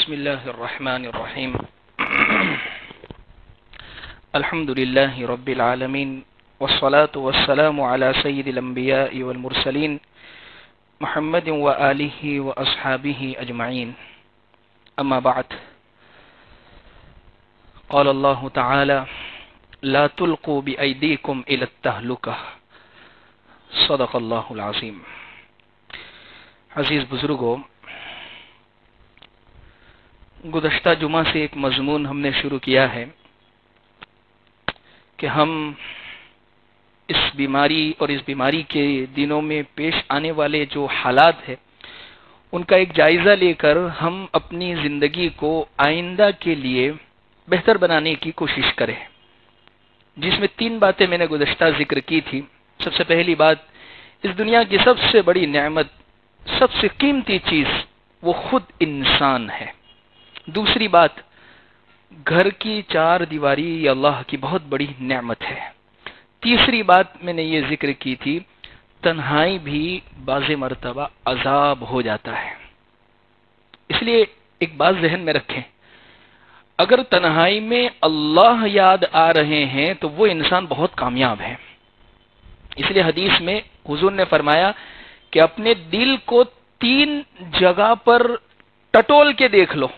بسم الله الرحمن الرحيم الحمد لله رب العالمين والصلاة والسلام على سيد الأنبياء والمرسلين محمد وآله وأصحابه أجمعين أما بعد قال الله تعالى لا تلقوا بأيديكم إلى التهلكة صدق الله العظيم. عزیز بزرگوں، گزشتہ جمعہ سے ایک مضمون ہم نے شروع کیا ہے کہ ہم اس بیماری اور اس بیماری کے دنوں میں پیش آنے والے جو حالات ہیں ان کا ایک جائزہ لے کر ہم اپنی زندگی کو آئندہ کے لیے بہتر بنانے کی کوشش کریں، جس میں 3 باتیں میں نے گزشتہ ذکر کی تھی. سب سے پہلی بات، اس دنیا کی سب سے بڑی نعمت، سب سے قیمتی چیز وہ خود انسان ہے. دوسری بات، گھر کی 4 دیواری یہ اللہ کی بہت بڑی نعمت ہے. تیسری بات میں نے یہ ذکر کی تھی، تنہائی بھی بعض مرتبہ عذاب ہو جاتا ہے. اس لیے ایک بات ذہن میں رکھیں، اگر تنہائی میں اللہ یاد آ رہے ہیں تو وہ انسان بہت کامیاب ہے. اس لیے حدیث میں حضور نے فرمایا کہ اپنے دل کو 3 جگہ پر ٹٹول کے دیکھ لو.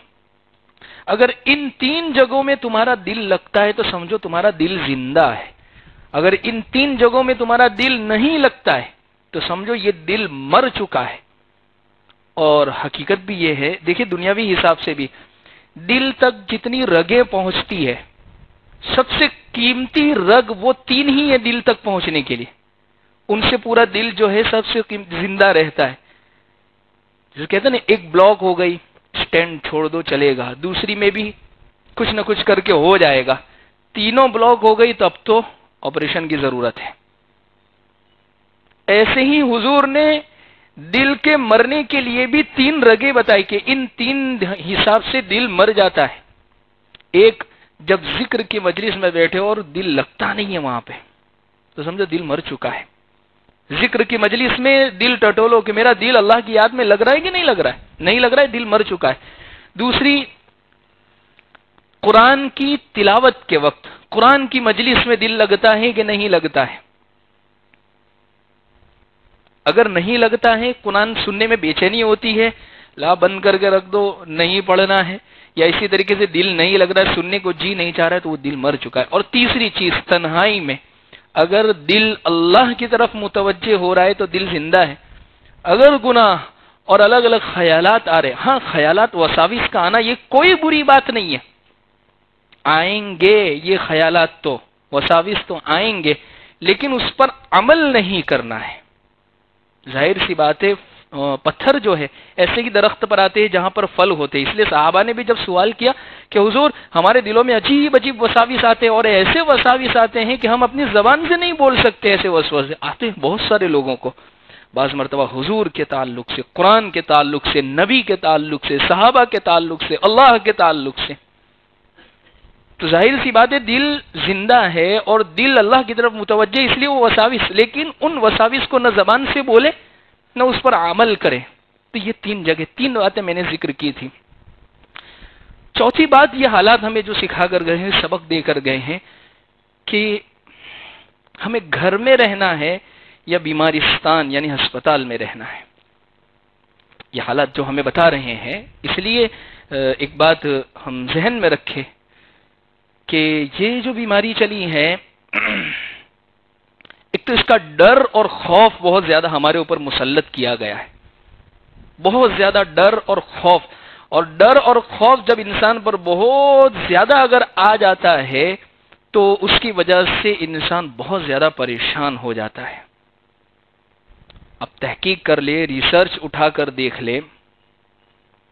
اگر ان 3 جگہوں میں تمہارا دل لگتا ہے تو سمجھو تمہارا دل زندہ ہے. اگر ان 3 جگہوں میں تمہارا دل نہیں لگتا ہے تو سمجھو یہ دل مر چکا ہے. اور حقیقت بھی یہ ہے، دیکھیں دنیاوی حساب سے بھی دل تک جتنی رگیں پہنچتی ہے، سب سے قیمتی رگ وہ 3 ہی ہے دل تک پہنچنے کے لیے. ان سے پورا دل جو ہے سب سے زندہ رہتا ہے. جو کہتے ہیں نا، ایک بلاک ہو گئی، سٹینڈ چھوڑ دو چلے گا، دوسری میں بھی کچھ نہ کچھ کر کے ہو جائے گا، تینوں بلاک ہو گئی تو اب تو آپریشن کی ضرورت ہے. ایسے ہی حضور نے دل کے مرنے کے لیے بھی 3 رگیں بتائی کہ ان 3 حساب سے دل مر جاتا ہے. ایک، جب ذکر کی مجلس میں بیٹھے اور دل لگتا نہیں ہے وہاں پہ تو سمجھو دل مر چکا ہے. ذکر کی مجلس میں دل ٹٹولو کہ میرا دل اللہ کی یاد میں لگ رہا ہے کہ نہیں لگ رہا ہے، نہیں لگ رہا ہے، دل مر چکا ہے. دوسری، قرآن کی تلاوت کے وقت قرآن کی مجلس میں دل لگتا ہے کہ نہیں لگتا ہے. اگر نہیں لگتا ہے، قرآن سننے میں بے چینی ہوتی ہے، لا بند کر کے رکھ دو، نہیں پڑھنا ہے، یا اسی طریقے سے دل نہیں لگ رہا ہے، سننے کو جی نہیں چاہ رہا ہے تو وہ دل مر چکا ہے. اور تیسری چیز، تنہائی میں اگر دل اللہ کی طرف متوجہ ہو رہا ہے تو دل زندہ ہے. اگر گناہ اور الگ الگ خیالات آ رہے، ہاں خیالات وساوس کا آنا یہ کوئی بری بات نہیں ہے، آئیں گے یہ خیالات، تو وساوس تو آئیں گے، لیکن اس پر عمل نہیں کرنا ہے. ظاہر سی بات ہے، پتھر جو ہے ایسے ہی درخت پر آتے ہیں جہاں پر پھل ہوتے ہیں. اس لیے صحابہ نے بھی جب سوال کیا کہ حضور ہمارے دلوں میں عجیب عجیب وساوس آتے ہیں، اور ایسے وساوس آتے ہیں کہ ہم اپنی زبان سے نہیں بول سکتے، ایسے وسوسے آتے ہیں بہت سارے لوگوں کو. بعض مرتبہ حضور کے تعلق سے، قرآن کے تعلق سے، نبی کے تعلق سے، صحابہ کے تعلق سے، اللہ کے تعلق سے. تو ظاہر سی بات ہے دل زندہ ہے اور دل اللہ کی طرف متوجہ، اس لیے وہ وساوس، لیکن ان وساوس کو نہ زبان سے بولے نہ اس پر عمل کرے. تو یہ 3 جگہ 3 باتیں میں نے ذکر کی تھی. چوتھی بات، یہ حالات ہمیں جو سکھا کر گئے ہیں، سبق دے کر گئے ہیں کہ ہمیں گھر میں رہنا ہے یا بیمارستان یعنی ہسپتال میں رہنا ہے. یہ حالات جو ہمیں بتا رہے ہیں، اس لیے ایک بات ہم ذہن میں رکھیں کہ یہ جو بیماری چلی ہے، ایک تو اس کا ڈر اور خوف بہت زیادہ ہمارے اوپر مسلط کیا گیا ہے. بہت زیادہ ڈر اور خوف، اور ڈر اور خوف جب انسان پر بہت زیادہ اگر آ جاتا ہے تو اس کی وجہ سے انسان بہت زیادہ پریشان ہو جاتا ہے. اب تحقیق کر لے، ریسرچ اٹھا کر دیکھ لے،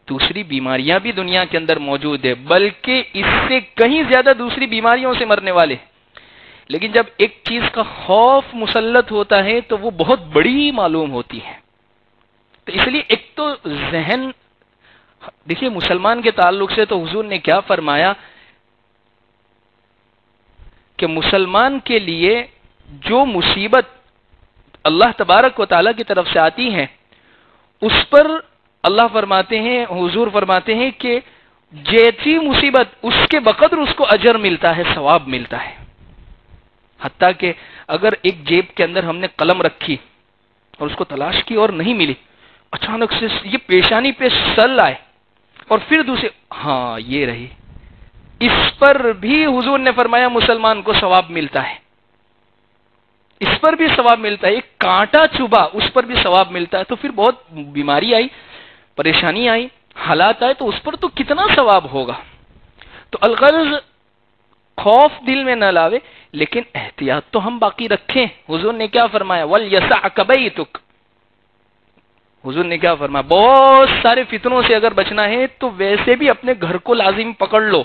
دوسری بیماریاں بھی دنیا کے اندر موجود ہے، بلکہ اس سے کہیں زیادہ دوسری بیماریوں سے مرنے والے. لیکن جب ایک چیز کا خوف مسلط ہوتا ہے تو وہ بہت بڑی معلوم ہوتی ہے. تو اس لیے ایک تو ذہن، دیکھیے مسلمان کے تعلق سے تو حضور نے کیا فرمایا کہ مسلمان کے لیے جو مصیبت اللہ تبارک و تعالیٰ کی طرف سے آتی ہیں اس پر اللہ فرماتے ہیں، حضور فرماتے ہیں کہ جیسی مصیبت اس کے بقدر اس کو اجر ملتا ہے، ثواب ملتا ہے. حتیٰ کہ اگر ایک جیب کے اندر ہم نے قلم رکھی اور اس کو تلاش کی اور نہیں ملی، اچانک سے یہ پیشانی پہ سل آئے اور پھر دوسرے، ہاں یہ رہی، اس پر بھی حضور نے فرمایا مسلمان کو ثواب ملتا ہے، اس پر بھی ثواب ملتا ہے. ایک کانٹا چبھا اس پر بھی ثواب ملتا ہے. تو پھر بہت بیماری آئی، پریشانی آئی، حالات آئے تو اس پر تو کتنا ثواب ہوگا. تو الغرض خوف دل میں نہ لاوے، لیکن احتیاط تو ہم باقی رکھیں. حضور نے کیا فرمایا؟ وَلْيَسَعْكَ بَيْتُكَ. حضور نے کیا فرمایا؟ بہت سارے فتنوں سے اگر بچنا ہے تو ویسے بھی اپنے گھر کو لازم پکڑ لو.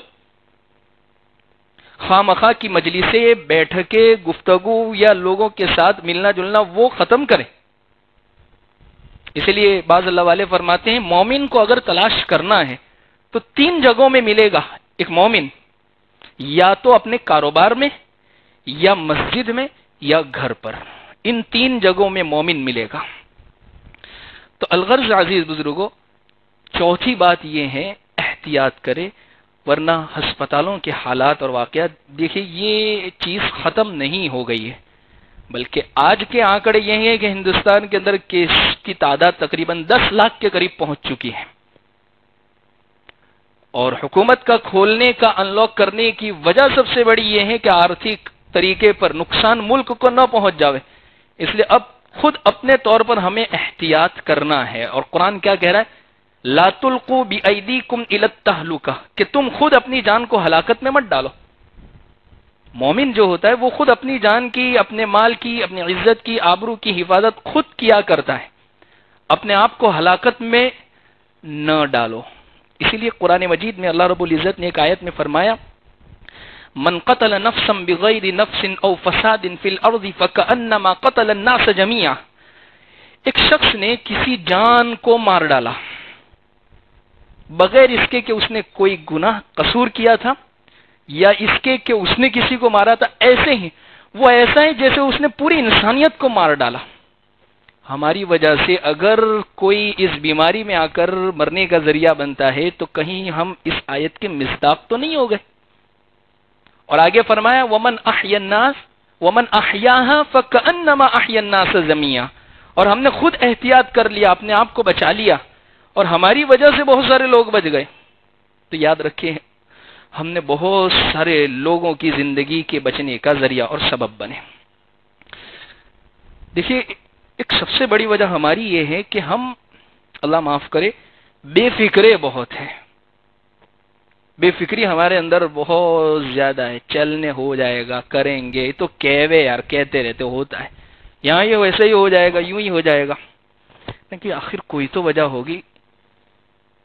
خواہ مخواہ کی مجلسیں، بیٹھکیں، گفتگو یا لوگوں کے ساتھ ملنا جلنا وہ ختم کریں. اس لیے بعض اللہ والے فرماتے ہیں مومن کو اگر تلاش کرنا ہے تو 3 جگہوں میں ملے گا ایک مومن، یا تو اپنے کاروبار میں، یا مسجد میں، یا گھر پر. ان 3 جگہوں میں مومن ملے گا. تو الغرض عزیز بزرگوں، چوتھی بات یہ ہے احتیاط کرے، ورنہ ہسپتالوں کے حالات اور واقعات دیکھیں یہ چیز ختم نہیں ہو گئی ہے، بلکہ آج کے آنکڑے یہ ہیں کہ ہندوستان کے اندر کیس کی تعداد تقریباً 10 لاکھ کے قریب پہنچ چکی ہے. اور حکومت کا کھولنے کا ان لاک کرنے کی وجہ سب سے بڑی یہ ہے کہ آرتھک طریقے پر نقصان ملک کو نہ پہنچ جاوے. اس لیے اب خود اپنے طور پر ہمیں احتیاط کرنا ہے. اور قرآن کیا کہہ رہا ہے؟ لا تلقوا بأیدیکم الی التہلکہ، کہ تم خود اپنی جان کو ہلاکت میں مت ڈالو. مومن جو ہوتا ہے وہ خود اپنی جان کی، اپنے مال کی، اپنی عزت کی، آبرو کی حفاظت خود کیا کرتا ہے. اپنے آپ کو ہلاکت میں نہ ڈالو. اسی لیے قرآن مجید میں اللہ رب العزت نے ایک آیت میں فرمایا من قتل نفسا بغیر نفس او فساد فی الارض فکأنما قتل الناس جميعا. ایک شخص نے کسی جان کو مار ڈالا بغیر اس کے کہ اس نے کوئی گناہ قصور کیا تھا یا اس کے کہ اس نے کسی کو مارا تھا، ایسے ہی وہ ایسا ہے جیسے اس نے پوری انسانیت کو مار ڈالا. ہماری وجہ سے اگر کوئی اس بیماری میں آ کر مرنے کا ذریعہ بنتا ہے تو کہیں ہم اس آیت کے مصداق تو نہیں ہو گئے. اور آگے فرمایا ومن احیا الناس ومن احیاها فکأنما احیا الناس جميعا. اور ہم نے خود احتیاط کر لیا، اپنے آپ کو بچا لیا، اور ہماری وجہ سے بہت سارے لوگ بچ گئے. تو یاد رکھیں ہم نے بہت سارے لوگوں کی زندگی کے بچنے کا ذریعہ اور سبب بنے. دیکھیے ایک سب سے بڑی وجہ ہماری یہ ہے کہ ہم، اللہ معاف کرے، بے فکرے بہت ہیں. بے فکری ہمارے اندر بہت زیادہ ہے. چلنے ہو جائے گا، کریں گے، تو کہوے یار کہتے رہتے ہوتا ہے، یہاں یہ ویسے ہی ہو جائے گا، یوں ہی ہو جائے گا. لیکن آخر کوئی تو وجہ ہوگی.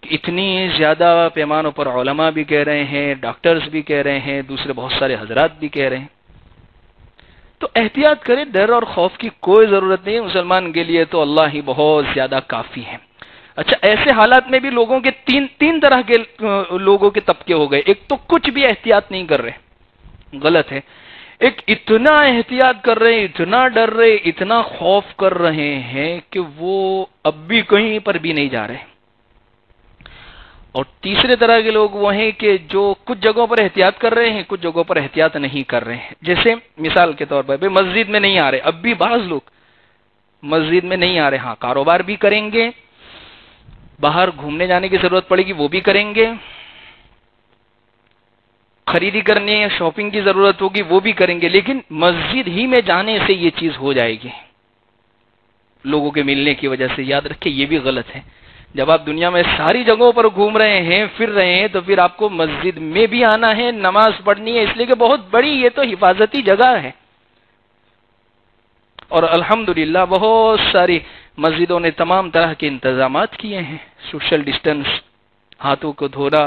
اتنی زیادہ پیمانوں پر علماء بھی کہہ رہے ہیں، ڈاکٹرز بھی کہہ رہے ہیں، دوسرے بہت سارے حضرات بھی کہہ رہے ہیں. تو احتیاط کریں، ڈر اور خوف کی کوئی ضرورت نہیں ہے. مسلمان کے لیے تو اللہ ہی بہت زیادہ کافی ہے. اچھا، ایسے حالات میں بھی لوگوں کے تین طرح کے لوگوں کے طبقے ہو گئے. ایک تو کچھ بھی احتیاط نہیں کر رہے، غلط ہے. ایک اتنا احتیاط کر رہے ہیں، اتنا ڈر رہے، اتنا خوف کر رہے ہیں کہ وہ اب بھی کہیں پر بھی نہیں جا رہے. اور تیسرے طرح کے لوگ وہ ہیں کہ جو کچھ جگہوں پر احتیاط کر رہے ہیں، کچھ جگہوں پر احتیاط نہیں کر رہے ہیں. جیسے مثال کے طور پر مسجد میں نہیں آ رہے، اب بھی بعض لوگ مسجد میں نہیں آ رہے. ہاں کاروبار بھی کریں گے، باہر گھومنے جانے کی ضرورت پڑے گی وہ بھی کریں گے، خریدی کرنے یا شاپنگ کی ضرورت ہوگی وہ بھی کریں گے، لیکن مسجد ہی میں جانے سے یہ چیز ہو جائے گی لوگوں کے ملنے کی وجہ سے. یاد رکھیں یہ بھی غلط ہے. جب آپ دنیا میں ساری جگہوں پر گھوم رہے ہیں، پھر رہے ہیں، تو پھر آپ کو مسجد میں بھی آنا ہے، نماز پڑھنی ہے، اس لیے کہ بہت بڑی یہ تو حفاظتی جگہ ہے. اور الحمدللہ بہت ساری مسجدوں نے تمام طرح کے انتظامات کیے ہیں، سوشل ڈسٹنس، ہاتھوں کو دھونا،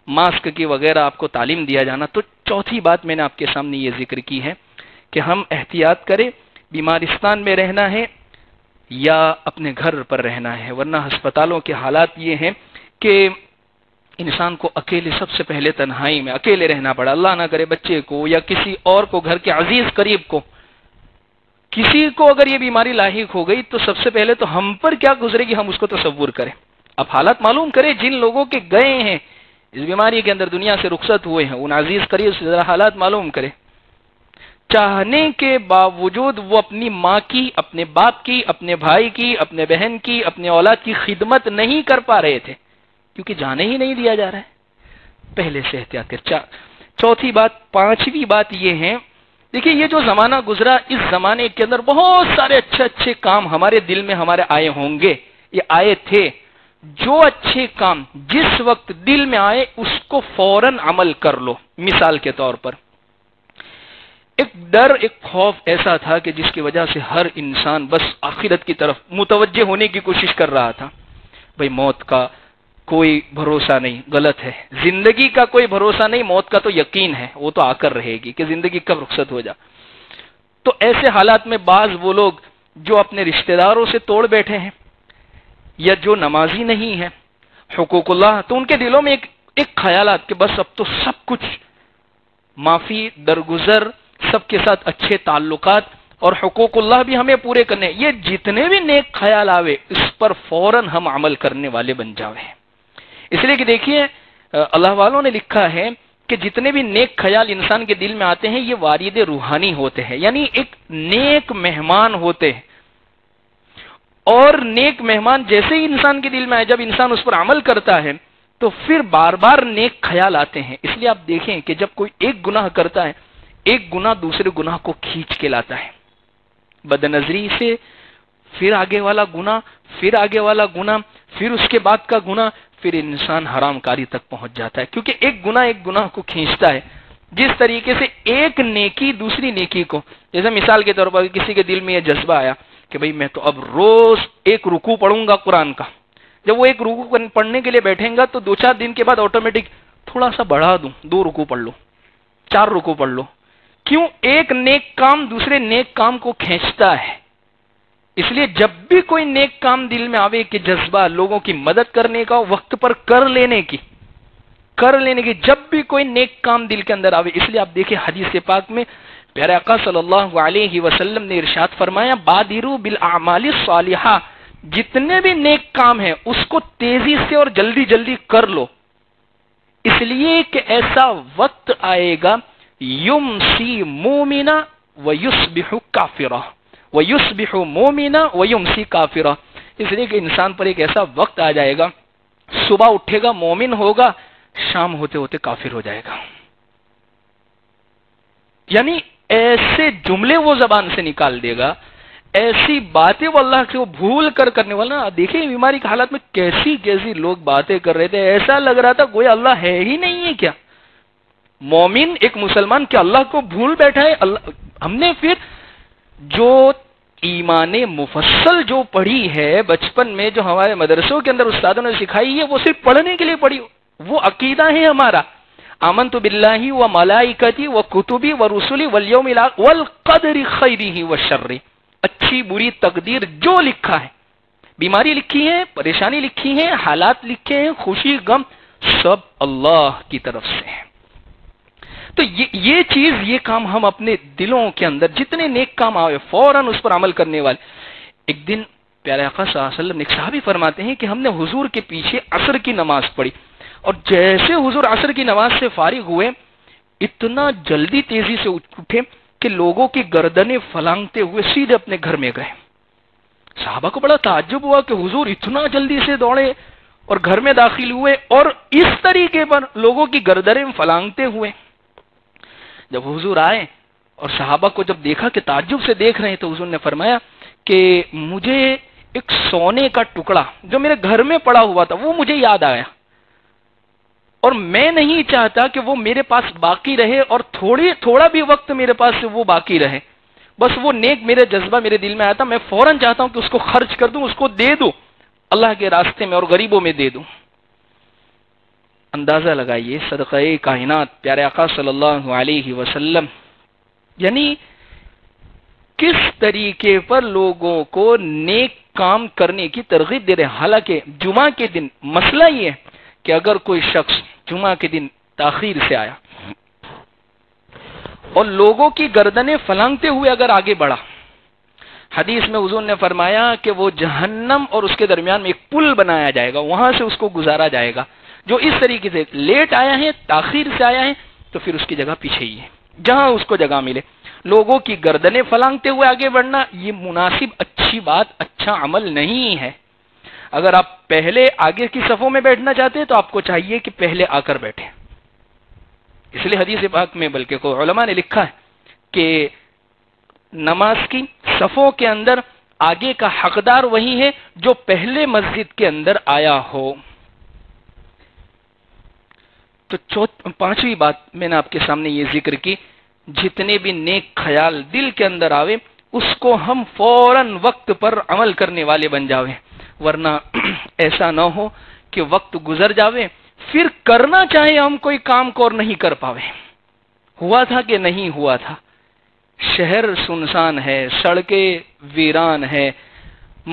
ماسک کی وغیرہ آپ کو تعلیم دیا جانا. تو چوتھی بات میں نے آپ کے سامنے یہ ذکر کی ہے کہ ہم احتیاط کریں. بیمارستان میں رہنا ہے یا اپنے گھر پر رہنا ہے، ورنہ ہسپتالوں کے حالات یہ ہیں کہ انسان کو اکیلے، سب سے پہلے تنہائی میں اکیلے رہنا پڑا. اللہ نہ کرے بچے کو یا کسی اور کو، گھر کے عزیز قریب کو، کسی کو اگر یہ بیماری لاحق ہو گئی تو سب سے پہلے تو ہم پر کیا گزرے گی، ہم اس کو تصور کریں. اب حالات معلوم کریں جن لوگوں کے گئے ہیں، اس بیماری کے اندر دنیا سے رخصت ہوئے ہیں، ان عزیز قریب سے ذرا حالات معلوم کرے. چاہنے کے باوجود وہ اپنی ماں کی، اپنے باپ کی، اپنے بھائی کی، اپنے بہن کی، اپنے اولاد کی خدمت نہیں کر پا رہے تھے کیونکہ جانے ہی نہیں دیا جا رہا ہے. پہلے سے احتیاط کر. چوتھی بات، پانچویں بات یہ ہے، دیکھیے یہ جو زمانہ گزرا، اس زمانے کے اندر بہت سارے اچھے اچھے کام ہمارے دل میں ہمارے آئے ہوں گے، یہ آئے تھے. جو اچھے کام جس وقت دل میں آئے اس کو فوراً عمل کر لو. مثال کے طور پر ایک ڈر، ایک خوف ایسا تھا کہ جس کی وجہ سے ہر انسان بس آخرت کی طرف متوجہ ہونے کی کوشش کر رہا تھا. بھئی موت کا کوئی بھروسہ نہیں، غلط ہے. زندگی کا کوئی بھروسہ نہیں، موت کا تو یقین ہے، وہ تو آ کر رہے گی کہ زندگی کب رخصت ہو جا. تو ایسے حالات میں بعض وہ لوگ جو اپنے رشتہ داروں سے توڑ بیٹھے ہیں یا جو نمازی نہیں ہے، حقوق اللہ، تو ان کے دلوں میں ایک خیالات کہ بس اب تو سب کچھ معافی، درگزر، سب کے ساتھ اچھے تعلقات اور حقوق اللہ بھی ہمیں پورے کرنے. یہ جتنے بھی نیک خیال آوے اس پر فوراً ہم عمل کرنے والے بن جاوے. اس لیے کہ دیکھیے اللہ والوں نے لکھا ہے کہ جتنے بھی نیک خیال انسان کے دل میں آتے ہیں یہ وارد روحانی ہوتے ہیں، یعنی ایک نیک مہمان ہوتے ہیں. اور نیک مہمان جیسے ہی انسان کے دل میں آئے، جب انسان اس پر عمل کرتا ہے تو پھر بار بار نیک خیال آتے ہیں. اس لیے آپ دیکھیں کہ جب کوئی ایک گناہ کرتا ہے، ایک گناہ دوسرے گناہ کو کھینچ کے لاتا ہے. بد نظری سے پھر آگے والا گناہ، پھر آگے والا گناہ، پھر اس کے بعد کا گناہ، پھر انسان حرام کاری تک پہنچ جاتا ہے. کیونکہ ایک گناہ کو کھینچتا ہے. جس طریقے سے ایک نیکی دوسری نیکی کو، جیسے مثال کے طور پر کسی کے دل میں یہ جذبہ آیا کہ بھئی میں تو اب روز ایک رکوع پڑھوں گا قرآن کا. جب وہ ایک رکوع پڑھنے کے لیے بیٹھیں گا تو 2-4 دن کے بعد آٹومیٹک تھوڑا سا بڑھا دوں، 2 رکوع پڑھ لو، 4 رکوع پڑھ لو. کیوں؟ ایک نیک کام دوسرے نیک کام کو کھینچتا ہے. اس لیے جب بھی کوئی نیک کام دل میں آوے کہ جذبہ لوگوں کی مدد کرنے کا، وقت پر کر لینے کی، جب بھی کوئی نیک کام دل کے اندر آوے. اس لیے آپ دیکھیں حدیث پاک میں پیارے آقا صلی اللہ علیہ وسلم نے ارشاد فرمایا بادروا بالاعمال الصالحہ، جتنے بھی نیک کام ہیں اس کو تیزی سے اور جلدی جلدی کر لو. اس لیے کہ ایسا وقت آئے گا یمسی مومنا ویصبح کافرا، ویصبح مومنا ویمسی کافرا. اس لیے کہ انسان پر ایک ایسا وقت آ جائے گا، صبح اٹھے گا مومن ہوگا، شام ہوتے ہوتے کافر ہو جائے گا. یعنی ایسے جملے وہ زبان سے نکال دے گا، ایسی باتیں وہ اللہ سے وہ بھول کر کرنے والا. دیکھیں بیماری کے حالات میں کیسی کیسی لوگ باتیں کر رہے تھے، ایسا لگ رہا تھا کوئی اللہ ہے ہی نہیں ہے کیا. مومن ایک مسلمان کیا اللہ کو بھول بیٹھا ہے. ہم نے پھر جو ایمان مفصل جو پڑھی ہے بچپن میں، جو ہمارے مدرسوں کے اندر استادوں نے سکھائی ہے، وہ صرف پڑھنے کے لیے پڑھی، وہ عقیدہ ہے ہمارا. آمنت باللہ و ملائکتی و کتبی و رسلی والیوم الاخر والقدر خیرہ و شرہ. اچھی بری تقدیر جو لکھا ہے، بیماری لکھی ہے، پریشانی لکھی ہے، حالات لکھے ہیں، خوشی غم، سب اللہ کی طرف سے ہے. تو یہ چیز، یہ کام ہم اپنے دلوں کے اندر جتنے نیک کام آئے فوراً اس پر عمل کرنے والے. ایک دن پیارے آقا صلی اللہ علیہ وسلم ایک صحابی فرماتے ہیں کہ ہم نے حضور کے پیچھے عصر کی نماز پڑھی، اور جیسے حضور عصر کی نماز سے فارغ ہوئے اتنا جلدی تیزی سے اٹھے کہ لوگوں کی گردنیں پھلانگتے ہوئے سیدھے اپنے گھر میں گئے. صحابہ کو بڑا تعجب ہوا کہ حضور اتنا جلدی سے دوڑے اور گھر میں داخل ہوئے اور اس طریقے پر لوگوں کی گردنیں پھلانگتے ہوئے. جب حضور آئے اور صحابہ کو جب دیکھا کہ تعجب سے دیکھ رہے ہیں تو حضور نے فرمایا کہ مجھے ایک سونے کا ٹکڑا جو میرے گھر میں پڑا ہوا تھا وہ مجھے یاد آیا، اور میں نہیں چاہتا کہ وہ میرے پاس باقی رہے اور تھوڑا بھی وقت میرے پاس وہ باقی رہے. بس وہ نیک میرے جذبہ میرے دل میں آیا تھا، میں فوراً چاہتا ہوں کہ اس کو خرچ کر دوں، اس کو دے دوں اللہ کے راستے میں اور غریبوں میں دے دوں. اندازہ لگائیے صدقہ کائنات پیارے آقا صلی اللہ علیہ وسلم یعنی کس طریقے پر لوگوں کو نیک کام کرنے کی ترغیب دے رہے. حالانکہ جمعہ کے دن مسئلہ یہ ہے کہ اگر کوئی شخص جمعہ کے دن تاخیر سے آیا اور لوگوں کی گردنیں پھلانگتے ہوئے اگر آگے بڑھا، حدیث میں حضور نے فرمایا کہ وہ جہنم اور اس کے درمیان میں ایک پل بنایا جائے گا، وہاں سے اس کو گزارا جائے گا. جو اس طریقے سے لیٹ آیا ہے، تاخیر سے آیا ہے، تو پھر اس کی جگہ پیچھے ہی ہے، جہاں اس کو جگہ ملے۔ لوگوں کی گردنیں پھلانگتے ہوئے آگے بڑھنا یہ مناسب، اچھی بات، اچھا عمل نہیں ہے۔ اگر آپ پہلے آگے کی صفوں میں بیٹھنا چاہتے ہیں تو آپ کو چاہیے کہ پہلے آ کر بیٹھیں۔ اس لیے حدیث پاک میں بلکہ کو علماء نے لکھا ہے کہ نماز کی صفوں کے اندر آگے کا حقدار وہی ہے جو پہلے مسجد کے اندر آیا ہو۔ تو پانچویں بات میں نے آپ کے سامنے یہ ذکر کی، جتنے بھی نیک خیال دل کے اندر آوے اس کو ہم فوراً وقت پر عمل کرنے والے بن جاویں، ورنہ ایسا نہ ہو کہ وقت گزر جاوے پھر کرنا چاہے ہم کوئی کام کو اور نہیں کر پاوے۔ ہوا تھا کہ نہیں ہوا تھا، شہر سنسان ہے، سڑکیں ویران ہے،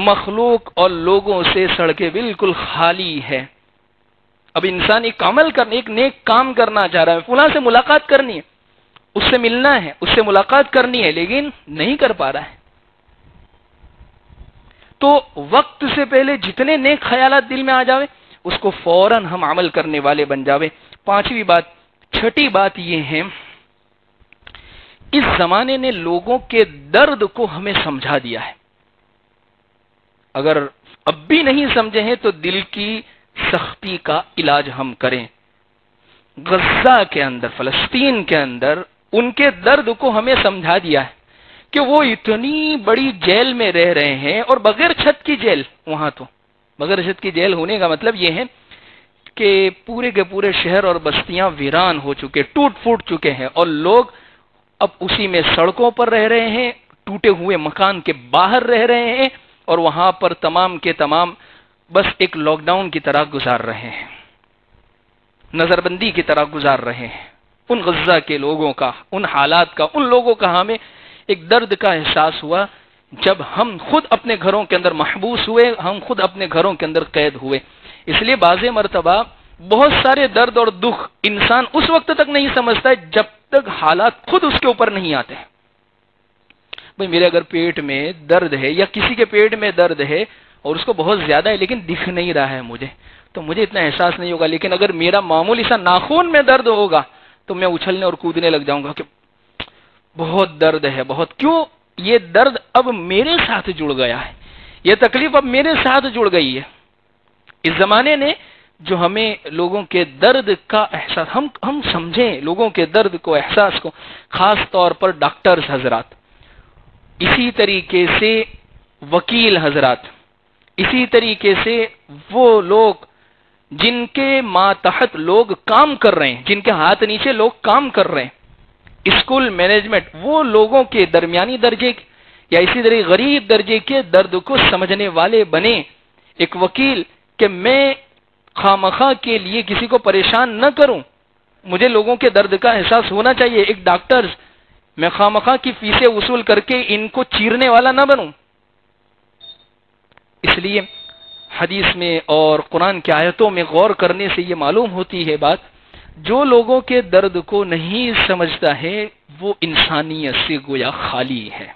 مخلوق اور لوگوں سے سڑکیں بالکل خالی ہے۔ اب انسان ایک عمل کرنا، ایک نیک کام کرنا چاہ رہا ہے، فلاں سے ملاقات کرنی ہے، اس سے ملنا ہے، اس سے ملاقات کرنی ہے، لیکن نہیں کر پا رہا ہے۔ تو وقت سے پہلے جتنے نیک خیالات دل میں آ جاوے اس کو فوراً ہم عمل کرنے والے بن جاوے۔ پانچویں بات، چھٹی بات یہ ہے، اس زمانے نے لوگوں کے درد کو ہمیں سمجھا دیا ہے۔ اگر اب بھی نہیں سمجھے ہیں تو دل کی سختی کا علاج ہم کریں۔ غزہ کے اندر، فلسطین کے اندر ان کے درد کو ہمیں سمجھا دیا ہے کہ وہ اتنی بڑی جیل میں رہ رہے ہیں، اور بغیر چھت کی جیل۔ وہاں تو بغیر چھت کی جیل ہونے کا مطلب یہ ہے کہ پورے کے پورے شہر اور بستیاں ویران ہو چکے، ٹوٹ پھوٹ چکے ہیں، اور لوگ اب اسی میں سڑکوں پر رہ رہے ہیں، ٹوٹے ہوئے مکان کے باہر رہ رہے ہیں، اور وہاں پر تمام کے تمام بس ایک لاک ڈاؤن کی طرح گزار رہے ہیں، نظر بندی کی طرح گزار رہے ہیں۔ ان غزہ کے لوگوں کا، ان حالات کا، ان لوگوں کا ہمیں ایک درد کا احساس ہوا جب ہم خود اپنے گھروں کے اندر محبوس ہوئے، ہم خود اپنے گھروں کے اندر قید ہوئے۔ اس لیے بعض مرتبہ بہت سارے درد اور دکھ انسان اس وقت تک نہیں سمجھتا ہے جب تک حالات خود اس کے اوپر نہیں آتے ہیں۔ بھئی میرے اگر پیٹ میں درد ہے یا کسی کے پیٹ میں درد ہے اور اس کو بہت زیادہ ہے لیکن دکھ نہیں رہا ہے مجھے، تو مجھے اتنا احساس نہیں ہوگا، لیکن اگر میرا معمولی سا ناخن میں درد ہوگا تو میں اچھلنے اور کودنے لگ جاؤں گا کہ بہت درد ہے، بہت۔ کیوں؟ یہ درد اب میرے ساتھ جڑ گیا ہے، یہ تکلیف اب میرے ساتھ جڑ گئی ہے۔ اس زمانے نے جو ہمیں لوگوں کے درد کا احساس، ہم سمجھیں لوگوں کے درد کو، احساس کو، خاص طور پر ڈاکٹرز حضرات، اسی طریقے سے وکیل حضرات، اسی طریقے سے وہ لوگ جن کے ماتحت لوگ کام کر رہے ہیں، جن کے ہاتھ نیچے لوگ کام کر رہے ہیں، اسکول مینجمنٹ، وہ لوگوں کے درمیانی درجے یا اسی طرح غریب درجے کے درد کو سمجھنے والے بنے۔ ایک وکیل کہ میں خامخواہ کے لیے کسی کو پریشان نہ کروں، مجھے لوگوں کے درد کا احساس ہونا چاہیے۔ ایک ڈاکٹر، میں خامخواہ کی فیسیں وصول کر کے ان کو چیرنے والا نہ بنوں۔ اس لیے حدیث میں اور قرآن کی آیتوں میں غور کرنے سے یہ معلوم ہوتی ہے بات، جو لوگوں کے درد کو نہیں سمجھتا ہے وہ انسانیت سے گویا خالی ہے۔